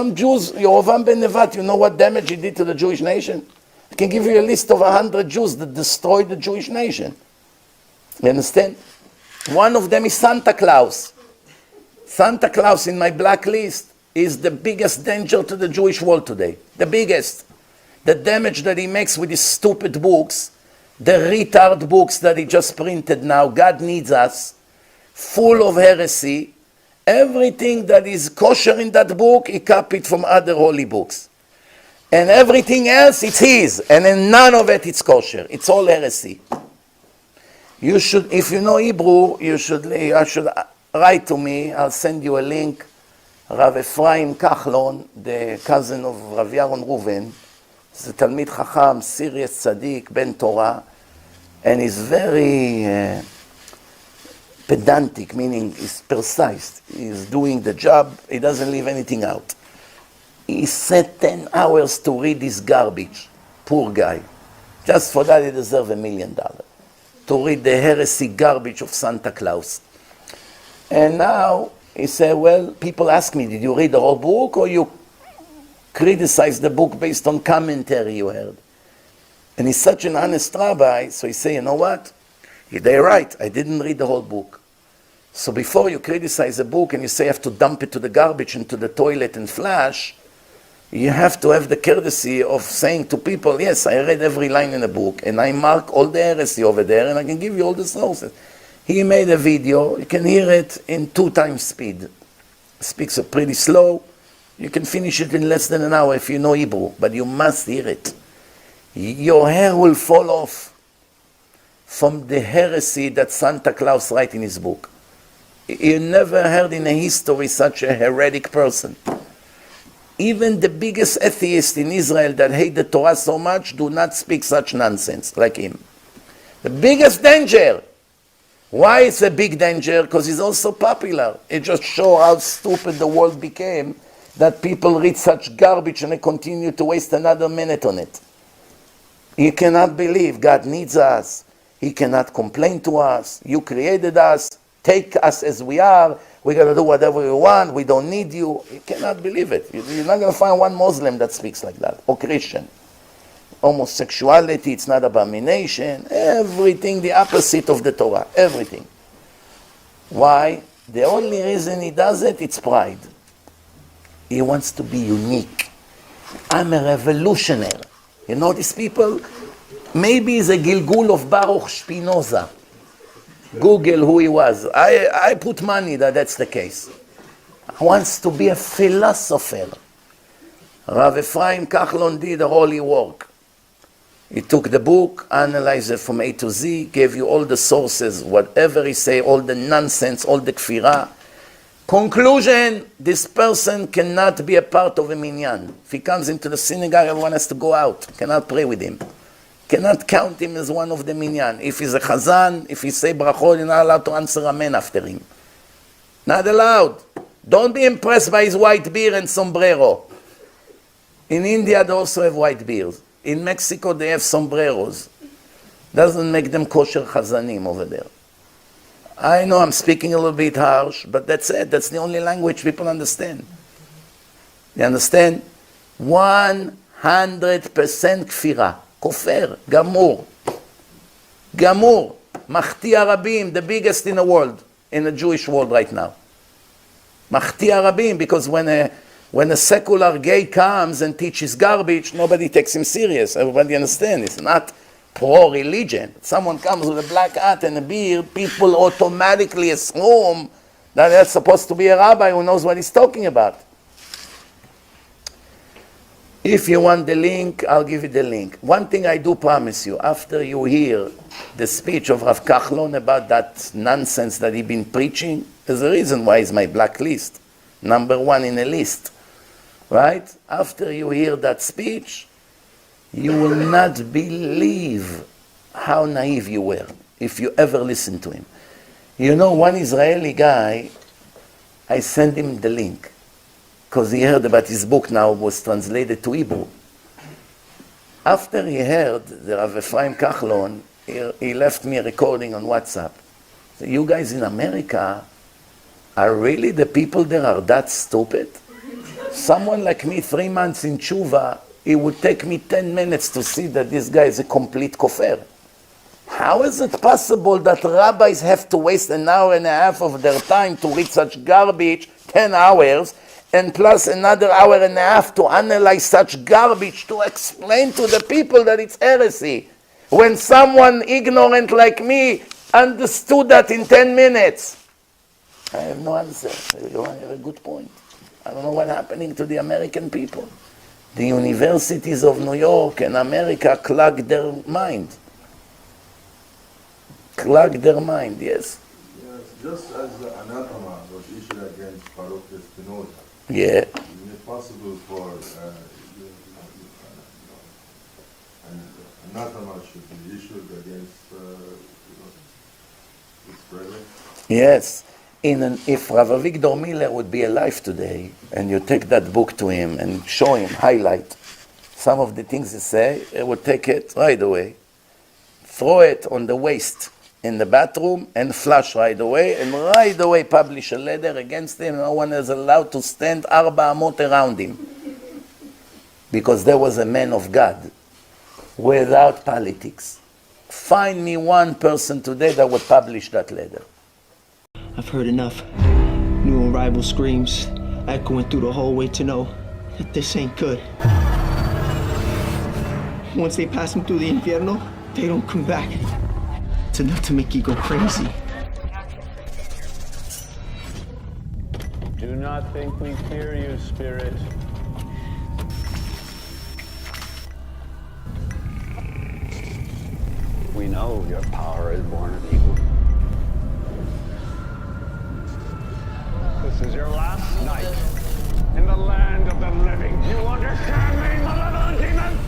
some Jews, Yerovam ben Nevat, you know what damage he did to the Jewish nation? I can give you a list of 100 Jews that destroyed the Jewish nation. You understand? One of them is Santa Claus. Santa Claus in my blacklist is the biggest danger to the Jewish world today. The biggest. The damage that he makes with his stupid books, the retard books that he just printed now, God Needs Us, full of heresy. Everything that is kosher in that book, he copied from other holy books. And everything else, it's his. And in none of it, it's kosher. It's all heresy. You should, if you know Hebrew, you should write to me. I'll send you a link. Rav Ephraim Kachlon, the cousin of Rabbi Yaron Reuven, is a Talmid Chacham, serious tzaddik, ben Torah, and he's very pedantic, meaning he's precise. He's doing the job. He doesn't leave anything out. He sat 10 hours to read this garbage. Poor guy. Just for that, he deserves $1 million. To read the heresy garbage of Santa Claus. And now, he said, well, people ask me, did you read the whole book or you criticize the book based on commentary you heard? And he's such an honest rabbi, so he said, you know what? They're right, I didn't read the whole book. So before you criticize a book and you say you have to dump it to the garbage and to the toilet and flush, you have to have the courtesy of saying to people, yes, I read every line in the book and I mark all the heresy over there and I can give you all the sources. He made a video, you can hear it in 2 times speed. Speaks it pretty slow. You can finish it in less than an hour if you know Hebrew, but you must hear it. Your hair will fall off from the heresy that Santa Claus writes in his book. You never heard in a history such a heretic person. Even the biggest atheists in Israel that hate the Torah so much do not speak such nonsense like him. The biggest danger. Why it's a big danger? Because he's also popular. It just shows how stupid the world became that people read such garbage and they continue to waste another minute on it. You cannot believe God needs us. He cannot complain to us. You created us. Take us as we are. We're going to do whatever we want. We don't need you. You cannot believe it. You're not going to find one Muslim that speaks like that, or Christian. Homosexuality, it's not abomination. Everything the opposite of the Torah. Everything. Why? The only reason he does it, it's pride. He wants to be unique. I'm a revolutionary. You know these people? Maybe he's a Gilgul of Baruch Spinoza. Google who he was. I put money that that's the case. He wants to be a philosopher. Rav Ephraim Kachlon did the holy work. He took the book, analyzed it from A to Z, gave you all the sources, whatever he say, all the nonsense, all the kfirah. Conclusion, this person cannot be a part of a minyan. If he comes into the synagogue, everyone has to go out. Cannot pray with him. Cannot count him as one of the minyan. If he's a chazan, if he say brachot, you're not allowed to answer amen after him. Not allowed. Don't be impressed by his white beard and sombrero. In India, they also have white beards. In Mexico, they have sombreros. Doesn't make them kosher chazanim over there. I know I'm speaking a little bit harsh, but that's it. That's the only language people understand. You understand? 100% kfirah. Kofer, gamur. Gamur. Mahti Arabim, the biggest in the world, in the Jewish world right now. Mahti Arabim, because when a secular gay comes and teaches garbage, nobody takes him serious. Everybody understands. It's not pro-religion. Someone comes with a black hat and a beard, people automatically assume that that's supposed to be a rabbi who knows what he's talking about. If you want the link, I'll give you the link. One thing I do promise you, after you hear the speech of Rav Kachlon about that nonsense that he's been preaching, there's a reason why he's my blacklist. Number 1 in a list. Right? After you hear that speech, you will not believe how naive you were if you ever listened to him. You know, one Israeli guy, I sent him the link because he heard about his book now was translated to Hebrew. After he heard the Rav Ephraim Kachlon, he left me a recording on WhatsApp. So you guys in America are really the people there are that stupid? Someone like me, 3 months in Teshuva, it would take me 10 minutes to see that this guy is a complete kofar. How is it possible that rabbis have to waste an hour and a half of their time to read such garbage, 10 hours, and plus another hour and a half to analyze such garbage, to explain to the people that it's heresy? When someone ignorant like me understood that in 10 minutes. I have no answer. You have a good point. I don't know what's happening to the American people. The universities of New York and America clog their mind. Clog their mind, yes. Yes, just as the anathema was issued against Baruch Spinoza. Yeah. Is it possible for an anathema should be issued against this brother? Yes. If Rav Avigdor Miller would be alive today, and you take that book to him and show him, highlight some of the things he say, he would take it right away, throw it on the waste in the bathroom, and flush right away publish a letter against him. No one is allowed to stand arba amot around him. Because there was a man of God, without politics. Find me one person today that would publish that letter. I've heard enough. New arrival screams, echoing through the hallway to know that this ain't good. Once they pass them through the infierno, they don't come back. It's enough to make you go crazy. Do not think we fear you, Spirit. We know your power is born of evil. This is your last night in the land of the living. You understand me, malevolent demon?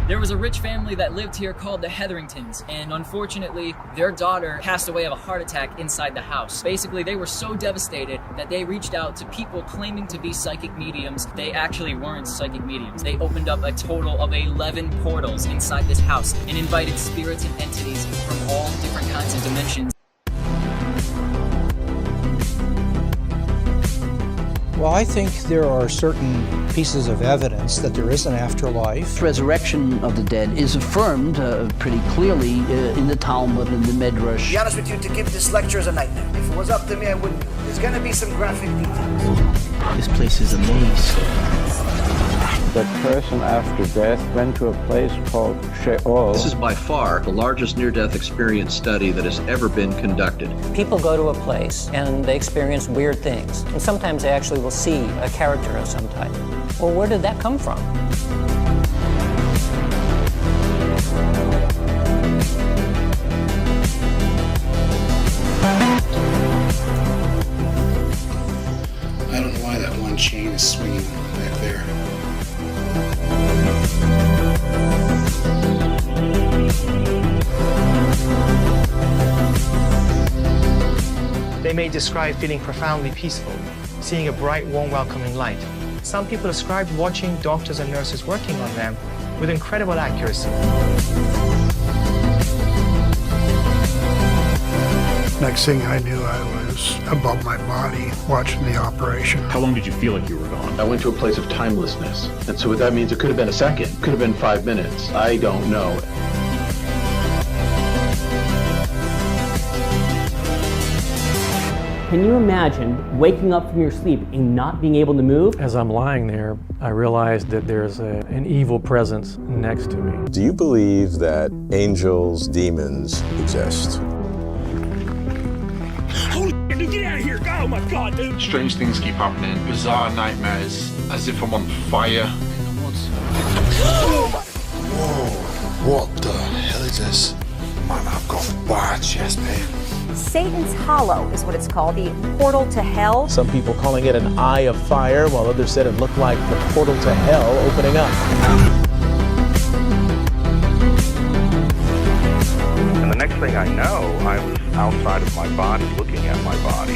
There was a rich family that lived here called the Hetheringtons, and unfortunately, their daughter passed away of a heart attack inside the house. Basically, they were so devastated that they reached out to people claiming to be psychic mediums. They actually weren't psychic mediums. They opened up a total of 11 portals inside this house and invited spirits and entities from all different kinds of dimensions. Well, I think there are certain pieces of evidence that there is an afterlife. Resurrection of the dead is affirmed pretty clearly in the Talmud and the Midrash. To be honest with you, to give this lecture is a nightmare. If it was up to me, I wouldn't. There's going to be some graphic details. This place is a maze. That person after death went to a place called Sheol. This is by far the largest near-death experience study that has ever been conducted. People go to a place and they experience weird things. And sometimes they actually will see a character of some type. Well, where did that come from? may describe feeling profoundly peaceful, seeing a bright, warm, welcoming light. Some people describe watching doctors and nurses working on them with incredible accuracy. Next thing I knew, I was above my body watching the operation. How long did you feel like you were gone? I went to a place of timelessness. And so what that means, it could have been a second, could have been 5 minutes. I don't know. Can you imagine waking up from your sleep and not being able to move? As I'm lying there, I realized that there's an evil presence next to me. Do you believe that angels, demons exist? Holy shit, dude, get out of here! Oh my god, dude! Strange things keep happening. Bizarre nightmares, as if I'm on fire. Whoa, what the hell is this? Man, I've got bad chest pain. Satan's Hollow is what it's called, the portal to hell. Some people calling it an eye of fire, while others said it looked like the portal to hell opening up. And the next thing I know, I was outside of my body, looking at my body.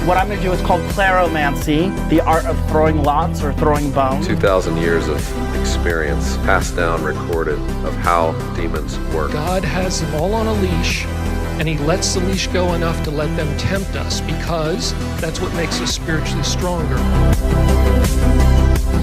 What I'm going to do is called claromancy, the art of throwing lots or throwing bones. 2,000 years of experience, passed down, recorded, of how demons work. God has them all on a leash, and he lets the leash go enough to let them tempt us, because that's what makes us spiritually stronger.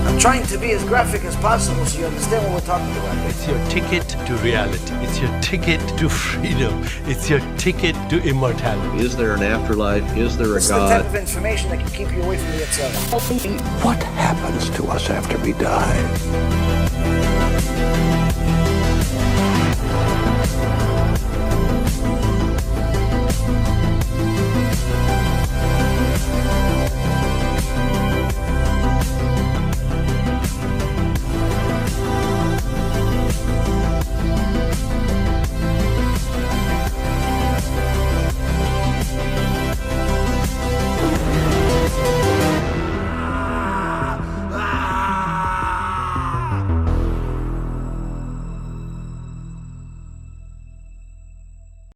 I'm trying to be as graphic as possible so you understand what we're talking about. It's your ticket to reality. It's your ticket to freedom. It's your ticket to immortality. Is there an afterlife? Is there a It's God? the type of information that can keep you away from the Yitzhak. What happens to us after we die?